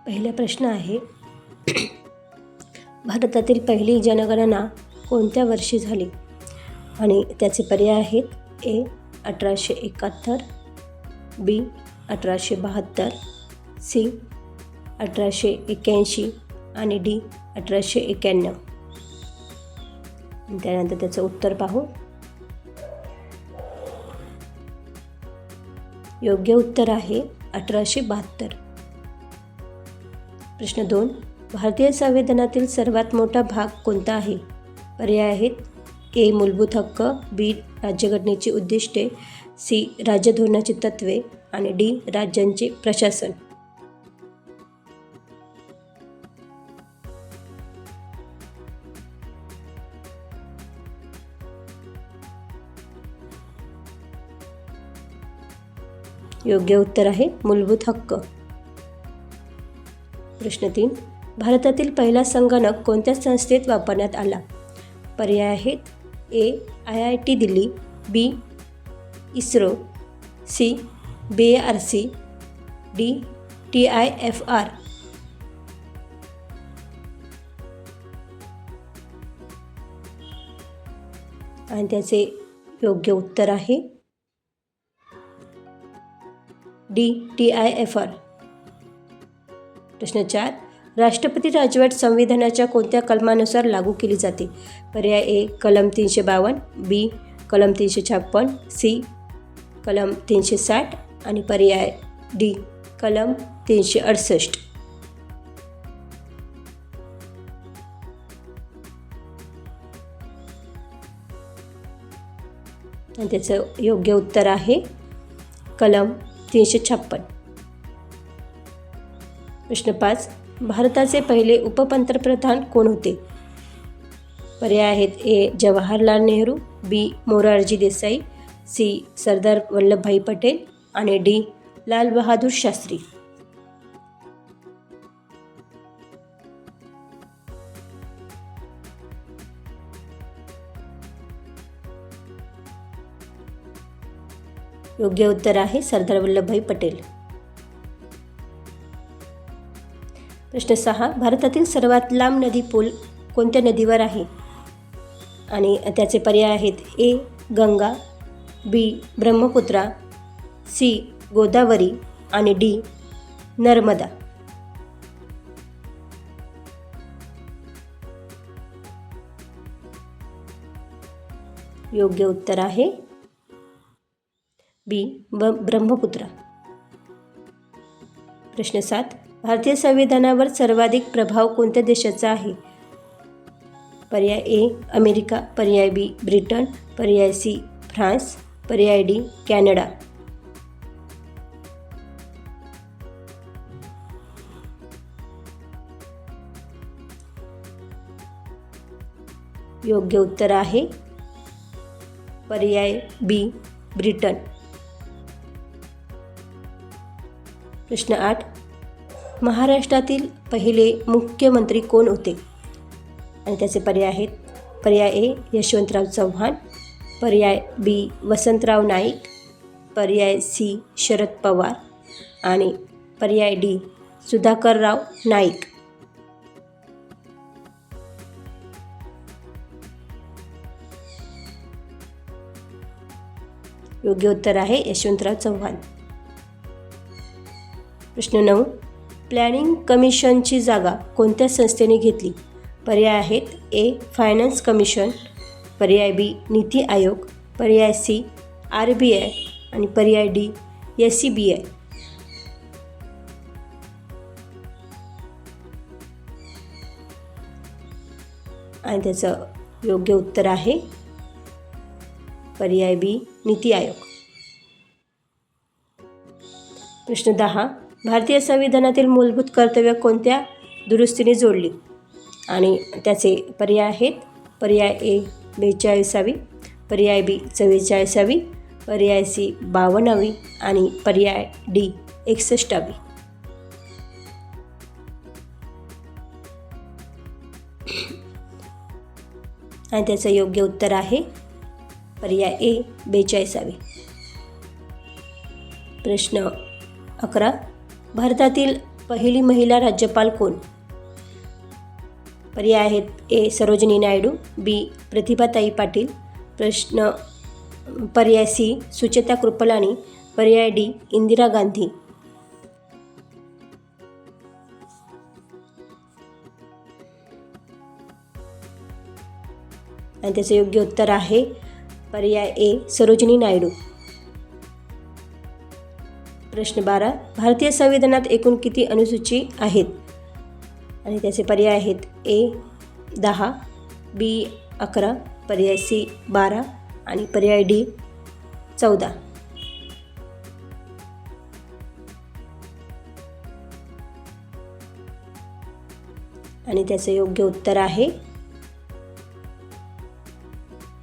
पहिला प्रश्न आहे, भारतातील पहिली जनगणना कोणत्या वर्षी झाली? आणि त्याचे पर्याय आहेत: ए 1871, बी 1872, सी 1881 आणि डी 1891. त्यानंतर त्याचं उत्तर पाहू. योग्य उत्तर आहे 1872. प्रश्न 2, भारतीय संविधानातील सर्वात मोठा भाग कोणता आहे? पर्याय आहेत: ए मूलभूत हक्क, बी राज्यघटनेची उद्दिष्टे, सी राज्यधोरणाची तत्त्वे आणि डी राज्यांचे प्रशासन. योग्य उत्तर आहे मूलभूत हक्क. प्रश्न 3, भारतातील पहिला संगणक कोणत्या संस्थेत वापरण्यात आला? पर्याय आहेत: A IIT Delhi, B ISRO, C BARC, D TIFR. आणि त्याचे योग्य उत्तर आहे डी TIFR. प्रश्न 4, राष्ट्रपती राजवट संविधानाच्या कोणत्या कलमानुसार लागू केली जाते? पर्याय ए कलम 352, बी कलम 356, सी कलम 360 आणि पर्याय डी कलम 368. आणि त्याचं योग्य उत्तर आहे कलम 356. प्रश्न 5, भारताचे पहिले उपपंतप्रधान कोण होते? पर्याय आहेत: ए जवाहरलाल नेहरू, बी मोरारजी देसाई, सी सरदार वल्लभभाई पटेल आणि डी लाल बहादूर शास्त्री. योग्य उत्तर आहे सरदार वल्लभभाई पटेल. प्रश्न 6, भारतातील सर्वात लांब नदी पूल कोणत्या नदीवर आहे? आणि त्याचे पर्याय आहेत: ए गंगा, बी ब्रह्मपुत्रा, सी गोदावरी आणि डी नर्मदा. योग्य उत्तर आहे बी ब्रह्मपुत्रा. प्रश्न 7, भारतीय संविधानावर सर्वाधिक प्रभाव कोणत्या देशाचा आहे? पर्याय ए अमेरिका, पर्याय बी ब्रिटन, पर्याय सी फ्रान्स, पर्याय डी कॅनडा. योग्य उत्तर आहे पर्याय बी ब्रिटन. प्रश्न 8, महाराष्ट्रातील पहिले मुख्यमंत्री कोण होते? आणि त्याचे पर्याय आहेत: पर्याय ए यशवंतराव चव्हाण, पर्याय बी वसंतराव नाईक, पर्याय सी शरद पवार आणि पर्याय डी सुधाकरराव नाईक. योग्य उत्तर आहे यशवंतराव चव्हाण. प्रश्न 9, प्लॅनिंग कमिशनची जागा कोणत्या संस्थेने घेतली? पर्याय आहेत: ए फायनान्स कमिशन, पर्याय बी नीती आयोग, पर्याय सी RBI आणि पर्याय डी SCBI. आणि त्याचं योग्य उत्तर आहे पर्याय बी नीती आयोग. प्रश्न 10, भारतीय संविधानातील मूलभूत कर्तव्य कोणत्या दुरुस्तीने जोडली? आणि त्याचे पर्याय आहेत: पर्याय ए 42वी, पर्याय बी 44वी, पर्याय सी 52वी आणि पर्याय डी 61वी. आणि त्याचं योग्य उत्तर आहे पर्याय ए 42वी. प्रश्न 11, भारतातील पहिली महिला राज्यपाल कोण? पर्याय आहेत ए सरोजिनी नायडू, बी प्रतिभाताई पाटील, पर्याय सी सुचेता कृपलानी, पर्याय डी इंदिरा गांधी. आणि त्याचे योग्य उत्तर आहे पर्याय ए सरोजिनी नायडू. प्रश्न 12. भारतीय संविधानात एकूण किती अनुसूची आहेत? आणि त्याचे पर्याय आहेत ए 10, बी 11, पर्याय सी 12 आणि पर्याय डी 14. आणि त्याचे योग्य उत्तर आहे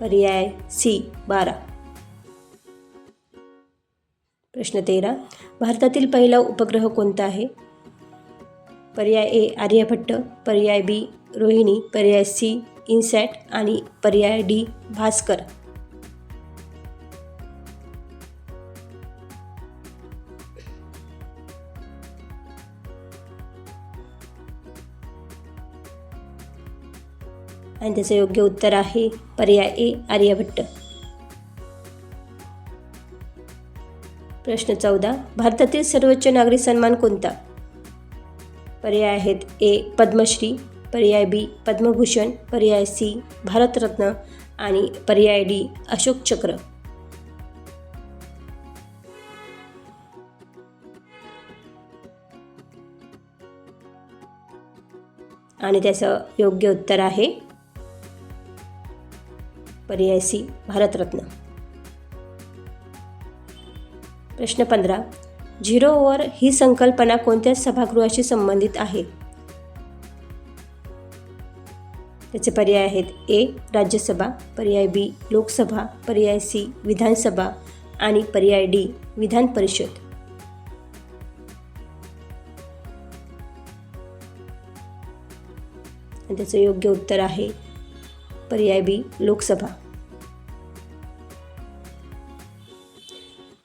पर्याय सी 12. प्रश्न 13. भारतातील पहिला उपग्रह कोणता आहे? पर्याय ए आर्यभट्ट, पर्याय बी रोहिणी, पर्याय सी इनसॅट आणि पर्याय डी भास्कर. आणि त्याचे योग्य उत्तर आहे पर्याय ए आर्यभट्ट. प्रश्न 14. भारतातील सर्वोच्च नागरी सन्मान कोणता? पर्याय आहेत ए पद्मश्री, पर्याय बी पद्मभूषण, पर्याय सी भारतरत्न आणि पर्याय डी अशोक चक्र. आणि त्याचं योग्य उत्तर आहे पर्याय सी भारतरत्न. प्रश्न 15. झिरो ओव्हर ही संकल्पना कोणत्या सभागृहाशी संबंधित आहे? त्याचे पर्याय आहेत ए राज्यसभा, पर्याय बी लोकसभा, पर्याय सी विधानसभा आणि पर्याय डी विधान परिषद. आणि त्याचं योग्य उत्तर आहे पर्याय बी लोकसभा.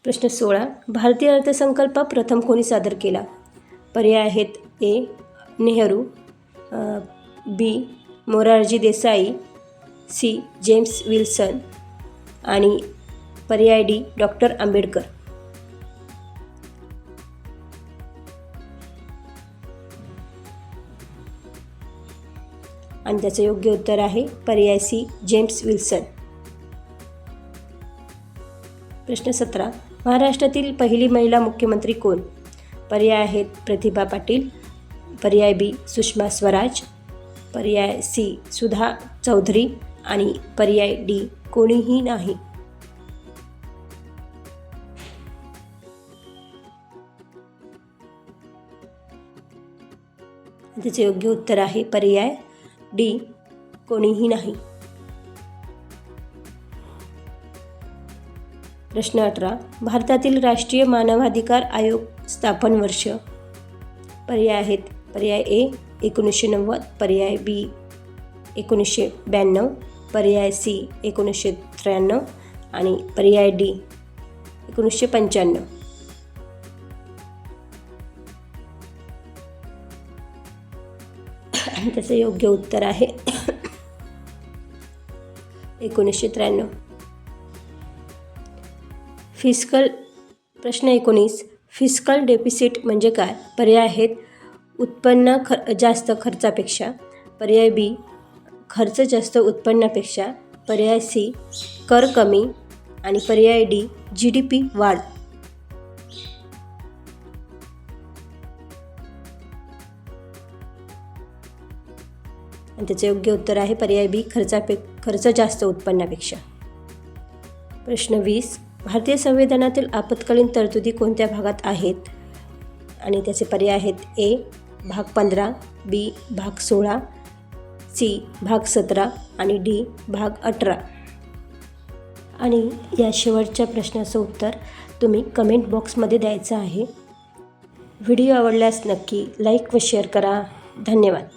प्रश्न 16. भारतीय अर्थसंकल्प प्रथम कोणी सादर केला? पर्याय आहेत A Nehru, B Morarji Desai, C James Wilson आणि पर्याय डी डॉक्टर आंबेडकर. आणि त्याचं योग्य उत्तर आहे पर्याय सी जेम्स विल्सन. प्रश्न 17. महाराष्ट्रातील पहिली महिला मुख्यमंत्री कोण? पर्याय आहेत प्रतिभा पाटील, पर्याय बी सुषमा स्वराज, पर्याय सी सुधा चौधरी आणि पर्याय डी कोणीही नाही. त्याचे योग्य उत्तर आहे पर्याय डी कोणीही नाही. प्रश्न 18. भारतातील राष्ट्रीय मानवाधिकार आयोग स्थापन वर्ष? पर्याय आहेत पर्याय ए 1990, पर्याय बी 1992, पर्याय सी 1993 आणि पर्याय डी 1995. त्याचं योग्य उत्तर आहे 1993. प्रश्न 19. फिस्कल डेफिसिट म्हणजे काय? पर्याय आहेत उत्पन्न जास्त खर्चापेक्षा, पर्याय बी खर्च जास्त उत्पन्नापेक्षा, पर्याय सी कर कमी आणि पर्याय डी GDP वाढ. आणि त्याचे योग्य उत्तर आहे पर्याय बी खर्च जास्त उत्पन्नापेक्षा. प्रश्न 20. भारतीय संविधानातील आपत्कालीन तरतुदी कोणत्या भागात आहेत? आणि त्याचे पर्याय आहेत ए भाग 15, बी भाग 16, सी भाग 17 आणि डी भाग 18. आणि या शेवटच्या प्रश्नाचं उत्तर तुम्ही कमेंट बॉक्समध्ये द्यायचं आहे. व्हिडिओ आवडल्यास नक्की लाईक व शेअर करा. धन्यवाद.